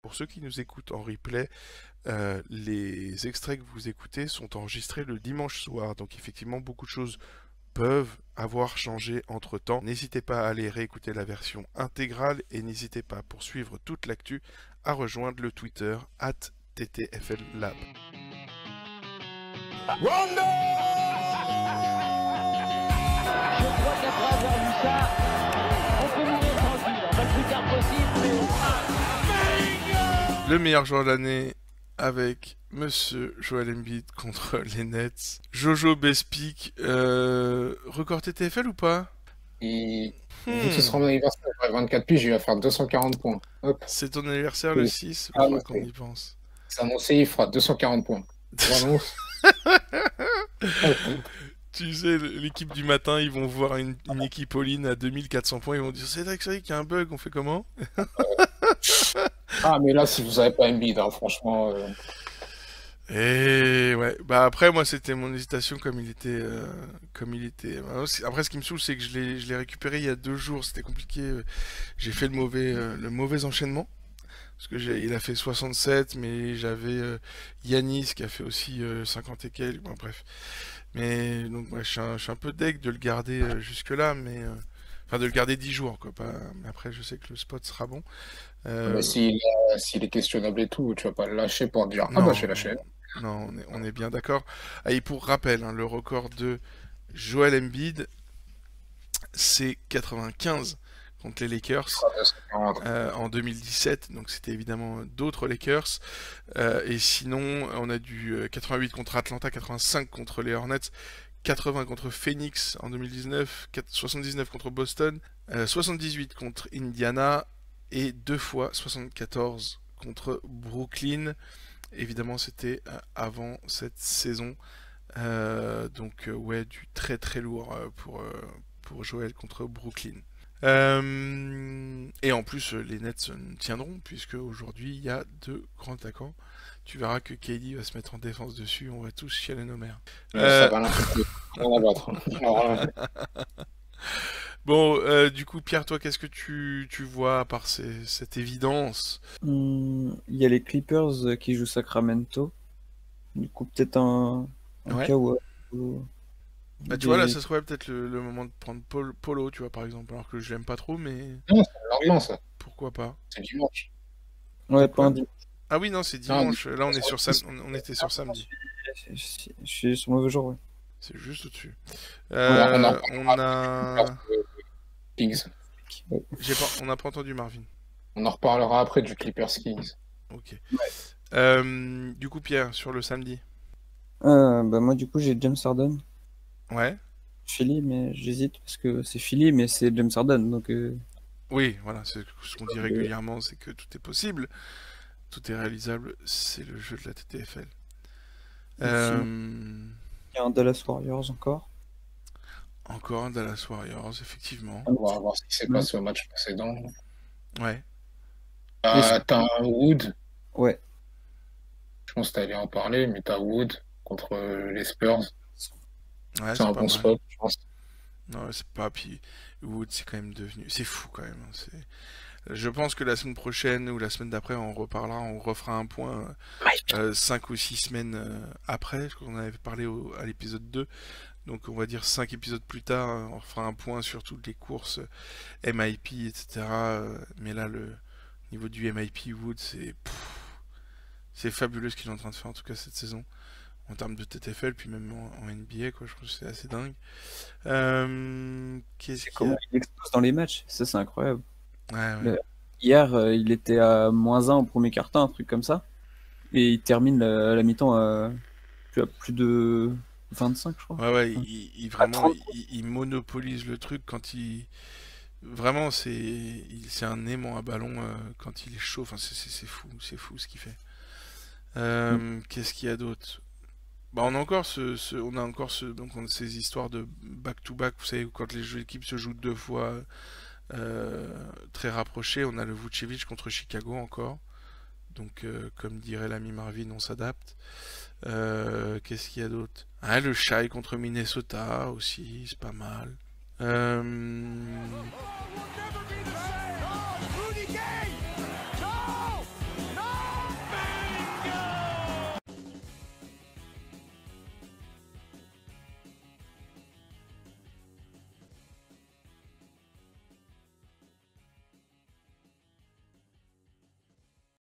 Pour ceux qui nous écoutent en replay, les extraits que vous écoutez sont enregistrés le dimanche soir. Donc effectivement, beaucoup de choses peuvent avoir changé entre-temps. N'hésitez pas à aller réécouter la version intégrale et n'hésitez pas, pour suivre toute l'actu, à rejoindre le Twitter @TTFLLab. Je crois qu'après avoir vu ça, on peut mourir tranquille. Enfin, le plus tard possible, mais... Le meilleur joueur de l'année avec Monsieur Joel Embiid contre les Nets. Jojo Bespic, record TTFL ou pas? Vu que ce sera mon anniversaire, j'aurai 24 piges, il va faire 240 points. Hop. C'est ton anniversaire le 6, il Ah, faudra oui, qu'on y pense. c'est annoncé, il fera 240 points. J'annonce. Tu sais, l'équipe du matin, ils vont voir une équipe all-in à 2400 points, ils vont dire c'est vrai qu'il y a un bug, on fait comment? Ah, mais là, si vous n'avez pas Embiid, hein, franchement. Et ouais, bah après moi c'était mon hésitation comme il était, Après ce qui me saoule c'est que je l'ai récupéré il y a 2 jours, c'était compliqué. J'ai fait le mauvais enchaînement parce que il a fait 67, mais j'avais Yanis qui a fait aussi 50 et quelques. Bon, bref. Mais donc ouais, je suis un peu deg de le garder jusque là, mais enfin de le garder 10 jours quoi. Pas... Mais après je sais que le spot sera bon. Mais s'il est questionnable et tout, tu vas pas le lâcher pour dire ah bah Non, j'ai lâché. non, on est bien d'accord. Ah, et pour rappel, hein, le record de Joel Embiid, c'est 95 contre les Lakers en 2017. Donc c'était évidemment d'autres Lakers. Et sinon, on a du 88 contre Atlanta, 85 contre les Hornets, 80 contre Phoenix en 2019, 79 contre Boston, 78 contre Indiana et 2 fois 74 contre Brooklyn. Évidemment, c'était avant cette saison. Ouais, du très très lourd pour Joel contre Brooklyn. Et en plus, les Nets tiendront, puisque aujourd'hui, il y a 2 grands attaquants. Tu verras que KD va se mettre en défense dessus, on va tous chialer nos mères. Ça va rien abattre. Bon, du coup, Pierre, toi, qu'est-ce que tu vois à part cette évidence? Il y a les Clippers qui jouent Sacramento. Du coup, peut-être un Ouais. cas où... Bah, tu vois, là, ça serait peut-être le moment de prendre Polo, tu vois, par exemple, alors que je l'aime pas trop, mais Non, c'est l'Orient, ça. pourquoi pas? C'est dimanche. Ouais, quoi pas un dimanche. Ah oui, non, c'est dimanche. Là, on est sur on était sur samedi. Je suis sur mauvais jour, ouais. C'est juste au-dessus. On a... Kings. On n'a pas entendu Marvin. On en reparlera après du Clippers Kings. Ok. Ouais. Du coup, Pierre, sur le samedi. Bah moi, du coup, j'ai James Harden. Ouais. Philly, mais j'hésite parce que c'est Philly, mais c'est James Harden, donc... Oui, voilà, c'est ce qu'on dit régulièrement, c'est que tout est possible, tout est réalisable, c'est le jeu de la TTFL. Il y a un Dallas Warriors encore. Encore un Dallas Warriors, effectivement. On va voir ce qui s'est passé au match précédent. Ouais. T'as un Wood. Ouais. Je pense que t'allais en parler, mais t'as Wood contre les Spurs. Ouais, c'est un bon spot, je pense. Non, c'est pas. Puis Wood, c'est quand même devenu. C'est fou quand même. Je pense que la semaine prochaine ou la semaine d'après, on reparlera, on refera un point 5 ou 6 semaines après. Je crois qu'on en avait parlé à l'épisode 2. Donc on va dire 5 épisodes plus tard, on refera un point sur toutes les courses MIP, etc. Mais là, le niveau du MIP Wood, c'est fabuleux ce qu'il est en train de faire en tout cas cette saison. En termes de TTFL, puis même en NBA, quoi, je trouve que c'est assez dingue. Comment il explose dans les matchs, ça c'est incroyable. Ouais. Hier, il était à -1 au premier quart-temps, un truc comme ça. Et il termine la mi-temps à plus de 25, je crois. Ouais, il monopolise le truc quand il... Vraiment, c'est un aimant à ballon quand il est chaud. Enfin, c'est fou ce qu'il fait. Qu'est-ce qu'il y a d'autre? Bah, on a encore donc ces histoires de back-to-back, vous savez, quand les équipes se jouent 2 fois très rapprochées. On a le Vucevic contre Chicago encore. Donc, comme dirait l'ami Marvin, on s'adapte. Qu'est-ce qu'il y a d'autre? Ah, le Shai contre Minnesota aussi, c'est pas mal.